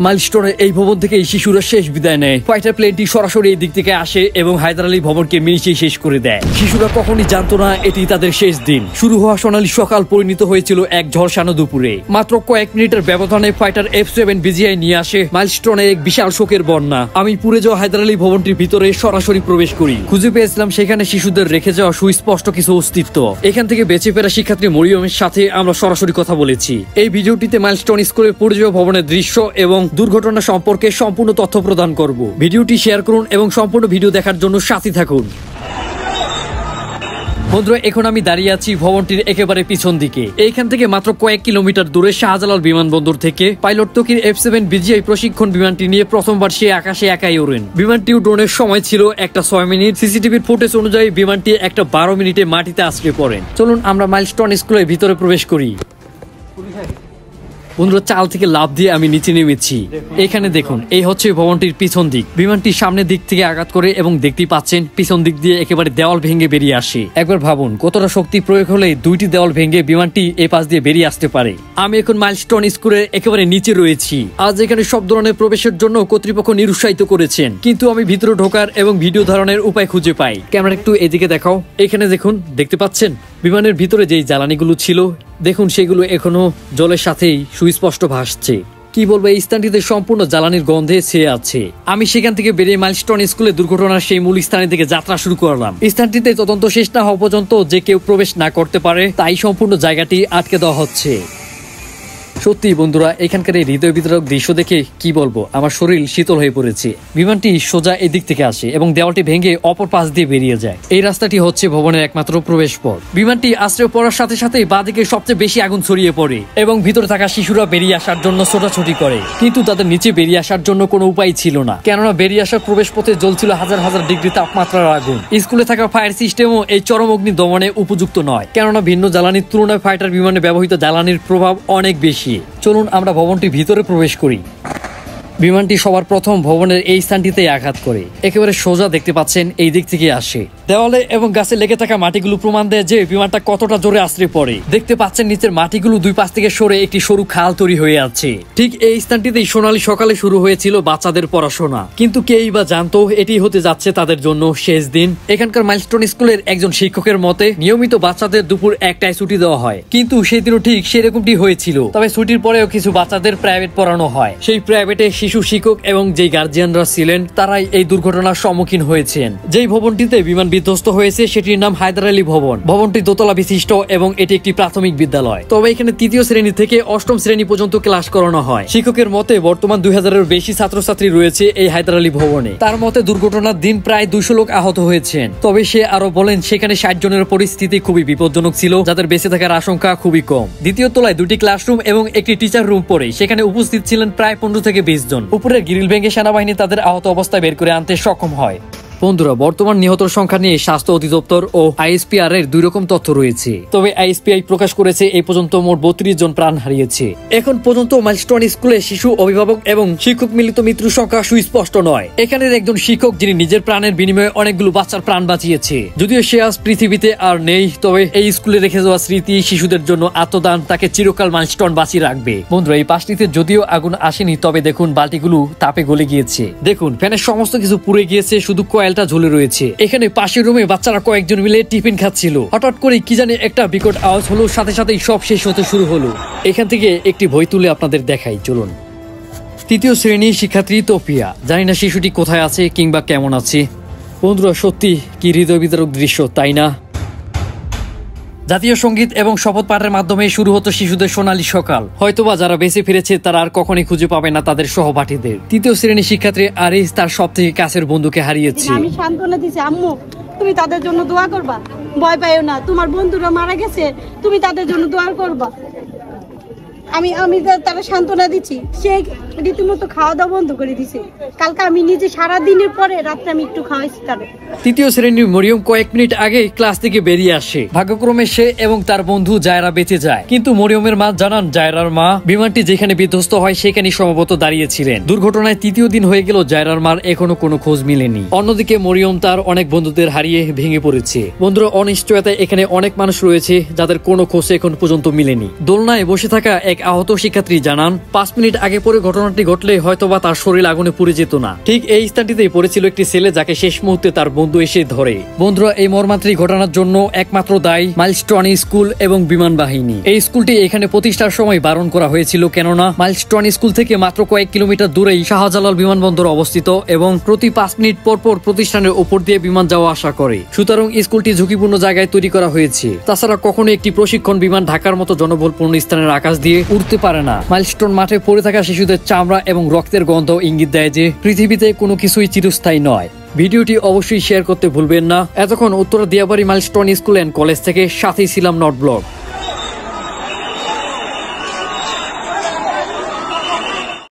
মাইলস্টোনের এই ভবন থেকে শিশুরা শেষ বিদায় নেয়। ফাইটার প্লেনটি সরাসরি এই দিক থেকে আসে এবং হায়দার আলী ভবনকে মিশিয়ে শেষ করে দেয়। শিশুরা কখনই জানতো না এটি তাদের শেষ দিন। শুরু হওয়া সোনালী সকাল পরিণত হয়েছিল এক ঝলসানো দুপুরে। মাত্র কয়েক মিনিটের ব্যবধানে ফাইটার F7 বিজিআই নিয়ে আসে মাইলস্টোনে এক বিশাল শোকের বন্যা। আমি পুড়ে যাওয়া হায়দার আলী ভবনটির ভিতরে সরাসরি প্রবেশ করি। খুঁজে পেয়েছিলাম সেখানে শিশুদের রেখে যাওয়া সুস্পষ্ট কিছু অস্তিত্ব। এখান থেকে বেঁচে ফেরা শিক্ষার্থী মরিয়মের সাথে আমরা সরাসরি কথা বলেছি। এই ভিডিওটিতে মাইলস্টোন স্কুলের পুড়ে যাওয়া ভবনের দৃশ্য এবং দুর্ঘটনা সম্পর্কে সম্পূর্ণ তথ্য প্রদান করব। ভিডিওটি শেয়ার করুন এবং সম্পূর্ণ ভিডিও দেখার জন্য সাথে থাকুন। বন্ধুরা, এখন আমি দাঁড়িয়ে আছি ভবনটির একেবারে পিছন দিকে। এইখান থেকে মাত্র কয়েক কিলোমিটার দূরে শাহজালাল বিমানবন্দর থেকে পাইলট তকির F7 বিজিআই প্রশিক্ষণ বিমানটি নিয়ে প্রথমবার সে আকাশে একাই ওড়েন। বিমানটি উড্ডয়নের সময় ছিল একটা 6 মিনিট। সিসিটিভির ফুটেজ অনুযায়ী বিমানটি একটা 12 মিনিটে মাটিতে আছড়ে পড়েন। চলুন আমরা মাইলস্টোন স্কুলের ভিতরে প্রবেশ করি। বন্ধুরা, চাল থেকে লাফ দিয়ে আমি নিচে নেমেছি। এখানে দেখুন, এই হচ্ছে ভবনটির পিছন দিক। বিমানটি সামনের দিক থেকে আঘাত করে এবং দেখতেই পাচ্ছেন পিছন দিক দিয়ে একেবারে দেওয়াল ভেঙে বেরিয়ে আসে। একবার ভাবুন কতটা শক্তি প্রয়োগ হলে দুইটি দেওয়াল ভেঙে বিমানটি এই পাশ দিয়ে বেরিয়ে আসতে পারে। আমি এখন মাইলস্টোন স্কুলের একেবারে নিচে রয়েছি। আজ এখানে সব ধরনের প্রবেশের জন্য কর্তৃপক্ষ নিরুৎসাহিত করেছেন, কিন্তু আমি ভিতরে ঢোকার এবং ভিডিও ধারণের উপায় খুঁজে পাই। ক্যামেরা একটু এদিকে দেখাও। এখানে দেখুন, দেখতে পাচ্ছেন বিমানের ভিতরে যেই জ্বালানিগুলো ছিল, দেখুন সেগুলো এখনো জলের সাথেই সুস্পষ্ট ভাসছে। কি বলবো, এই স্থানটিতে সম্পূর্ণ জ্বালানির গন্ধে ছেয়ে আছে। আমি সেখান থেকে বেরিয়ে মাইলস্টোন স্কুলে দুর্ঘটনার সেই মূল স্থানের দিকে যাত্রা শুরু করলাম। স্থানটিতে তদন্ত শেষ না হওয়া পর্যন্ত যে কেউ প্রবেশ না করতে পারে, তাই সম্পূর্ণ জায়গাটি আটকে দেওয়া হচ্ছে। সত্যি বন্ধুরা, এখানকার এই হৃদয় বিদারক দৃশ্য দেখে কি বলবো, আমার শরীর শীতল হয়ে পড়েছে। বিমানটি সোজা এদিক থেকে আসে এবং দেওয়ালটি ভেঙে অপর পাশ দিয়ে বেরিয়ে যায়। এই রাস্তাটি হচ্ছে ভবনের একমাত্র প্রবেশ পথ। বিমানটি আশ্রয় পড়ার সাথে সাথে বাঁদিকে সবচেয়ে বেশি আগুন ছড়িয়ে পড়ে এবং ভিতরে থাকা শিশুরা বেরিয়ে আসার জন্য ছোটাছুটি করে, কিন্তু তাদের নিচে বেরিয়ে আসার জন্য কোনো উপায় ছিল না, কেননা বেরিয়ে আসার প্রবেশ পথে জ্বলছিল হাজার হাজার ডিগ্রি তাপমাত্রার আগুন। স্কুলে থাকা ফায়ার সিস্টেমও এই চরম অগ্নি দমনে উপযুক্ত নয়, কেননা ভিন্ন জ্বালানির তুলনায় ফাইটার বিমানে ব্যবহৃত জ্বালানির প্রভাব অনেক বেশি। চলুন আমরা ভবনটির ভিতরে প্রবেশ করি। বিমানটি সবার প্রথম ভবনের এই স্থানটিতে আঘাত করে একেবারে সোজা, দেখতে পাচ্ছেন এই দিক থেকে আসে। দেওয়ালে এবং গাছে লেগে থাকা মাটিগুলো প্রমাণ দেয় যে বিমানটা কতটা জোরে আছড়ে পড়ে। দেখতে পাচ্ছেন নিচের মাটিগুলো দুই পাশ থেকে সরে একটি সরু খাল তৈরি হয়ে আছে। ঠিক এই স্থানটিতেই সোনালী সকালে শুরু হয়েছিল বাচ্চাদের পড়াশোনা, কিন্তু কেই বা জানতো এটি হতে যাচ্ছে তাদের জন্য শেষ দিন। এখানকার মাইলস্টোন স্কুলের একজন শিক্ষকের মতে নিয়মিত বাচ্চাদের দুপুর 1টায় ছুটি দেওয়া হয়, কিন্তু সেই দিনও ঠিক সেরকমটি হয়েছিল। তবে ছুটির পরেও কিছু বাচ্চাদের প্রাইভেট পড়ানো হয়। সেই প্রাইভেটে শিশু শিক্ষক এবং যেই গার্জিয়ানরা ছিলেন তারাই এই দুর্ঘটনার সম্মুখীন হয়েছেন। যেই ভবনটিতে বিমান বিধ্বস্ত হয়েছে সেটির নাম হায়দার আলী ভবন। ভবনটি দোতলা বিশিষ্ট এবং এটি একটি প্রাথমিক বিদ্যালয়। তবে এখানে 3য় শ্রেণী থেকে 8ম শ্রেণী পর্যন্ত ক্লাস করানো হয়। শিক্ষকের মতে বর্তমান 2000-এর বেশি ছাত্রছাত্রী রয়েছে এই হায়দার আলী ভবনে। তার মতে দুর্ঘটনার দিন প্রায় 200 লোক আহত হয়েছেন। তবে সে আরো বলেন সেখানে 60 জনের পরিস্থিতি খুবই বিপজ্জনক ছিল, যাদের বেঁচে থাকার আশঙ্কা খুবই কম। দ্বিতীয় তলায় 2টি ক্লাসরুম এবং একটি টিচার রুম পড়ে সেখানে উপস্থিত ছিলেন প্রায় 15 থেকে 20 জন। উপরের গ্রিল ভেঙে সেনাবাহিনী তাদের আহত অবস্থায় বের করে আনতে সক্ষম হয়। বন্ধুরা, বর্তমান নিহতর সংখ্যা নিয়ে স্বাস্থ্য অধিদপ্তর ও ISPR এর 2 রকম তথ্য রয়েছে। তবে ISPI প্রকাশ করেছে এই পর্যন্ত মোট 32 জন প্রাণ হারিয়েছে। এখন পর্যন্ত মাইলস্টোন স্কুলে শিশু, অভিভাবক এবং শিক্ষক মিলিত মৃত্যুর সংখ্যা সুস্পষ্ট নয়। এখানের একজন শিক্ষক যিনি নিজের প্রাণের বিনিময়ে অনেকগুলো বাচ্চার প্রাণ বাঁচিয়েছে। যদিও সে আজ পৃথিবীতে আর নেই, তবে এই স্কুলে রেখে যাওয়া স্মৃতি, শিশুদের জন্য আত্মদান তাকে চিরকাল মাইলস্টোন বাঁচিয়ে রাখবে। বন্ধুরা, এই পাশটিতে যদিও আগুন আসেনি, তবে দেখুন বালতিগুলো তাপে গলে গিয়েছে। দেখুন ফ্যানের সমস্ত কিছু পুড়ে গিয়েছে, শুধু কয়েলটা ঝুলে রয়েছে। এখানে পাশের রুমে বাচ্চারা কয়েকজন মিলে টিফিন খাচ্ছিল। হঠাৎ করে কি জানি একটা বিকট আওয়াজ হলো, সাথে সাথেই সব শেষ হতে শুরু হলো। এখান থেকে একটি বই তুলে আপনাদের দেখাই, চলুন। 3য় শ্রেণীর শিক্ষার্থী তোপিয়া, জানি না শিশুটি কোথায় আছে কিংবা কেমন আছে। বন্ধুরা, সত্যি কি হৃদয় বিদারক দৃশ্য, তাই না? জাতীয় সঙ্গীত এবং শপথ পাঠের মাধ্যমে শুরু হতো শিশুদের সোনালী সকাল। হয়তোবা যারা বেঁচে ফিরেছে তারা আর কখনই খুঁজে পাবে না তাদের সহপাঠীদের। 3য় শ্রেণীর শিক্ষার্থী আরিস তার সব থেকে কাছের বন্ধুকে হারিয়েছে। আমি সান্ত্বনা দিছি, আম্মু তুমি তাদের জন্য দোয়া করবা, ভয় পাইও না, তোমার বন্ধুরা মারা গেছে, তুমি তাদের জন্য দোয়া করবা। আমি তারা সান্ত্বনা দিচ্ছি। সে রীতিমতো খাওয়া দাওয়া বন্ধ করে দিছে। কালকে আমি নিজে সারা দিনের পরে রাত্রে আমি একটু খাওয়াইছি তাদের। 3য় শ্রেণীর মরিয়ম কয়েক মিনিট আগে ক্লাস থেকে বেরিয়ে আসে। ভাগ্যক্রমে সে এবং তার বন্ধু জায়রা বেঁচে যায়, কিন্তু মরিয়মের মা জানান জায়রার মা বিমানটি যেখানে বিধ্বস্ত হয় সেখানে সম্ভবত দাঁড়িয়েছিলেন। দুর্ঘটনায় 3য় দিন হয়ে গেল, জায়রার মার এখনো কোনো খোঁজ মিলেনি। অন্যদিকে মরিয়ম তার অনেক বন্ধুদের হারিয়ে ভেঙে পড়েছে। বন্ধুরা, অনিশ্চয়তায় এখানে অনেক মানুষ রয়েছে যাদের কোনো খোঁজ এখন পর্যন্ত মিলেনি। দোলনায় বসে থাকা এক এক আহত শিক্ষার্থী জানান, 5 মিনিট আগে পরে ঘটনাটি ঘটলে হয়তোবা তার শরীর আগুনে পুড়ে যেত না। ঠিক এই স্থানটিতেই পড়েছিল একটি ছেলে, যাকে শেষ মুহূর্তে তার বন্ধু এসে ধরে। বন্ধুরা, এই মর্মান্তিক ঘটনার জন্য একমাত্র দায়ী মাইলস্টোন স্কুল এবং বিমান বাহিনী। এই স্কুলটি এখানে প্রতিষ্ঠার সময় বারণ করা হয়েছিল, কেননা মাইলস্টোন স্কুল থেকে মাত্র কয়েক কিলোমিটার দূরেই শাহজালাল বিমানবন্দর অবস্থিত এবং প্রতি 5 মিনিট পর পর প্রতিষ্ঠানের উপর দিয়ে বিমান যাওয়া আসা করে। সুতরাং স্কুলটি ঝুঁকিপূর্ণ জায়গায় তৈরি করা হয়েছে। তাছাড়া কখনো একটি প্রশিক্ষণ বিমান ঢাকার মতো জনবলপূর্ণ স্থানের আকাশ দিয়ে উঠতে পারে না। মাইলস্টোন মাঠে পড়ে থাকা শিশুদের চামড়া এবং রক্তের গন্ধ ইঙ্গিত দেয় যে পৃথিবীতে কোনো কিছুই চিরস্থায়ী নয়। ভিডিওটি অবশ্যই শেয়ার করতে ভুলবেন না। এতক্ষণ Uttara Diabari milestone school and college থেকে সাথেই ছিলাম নট ব্লগ।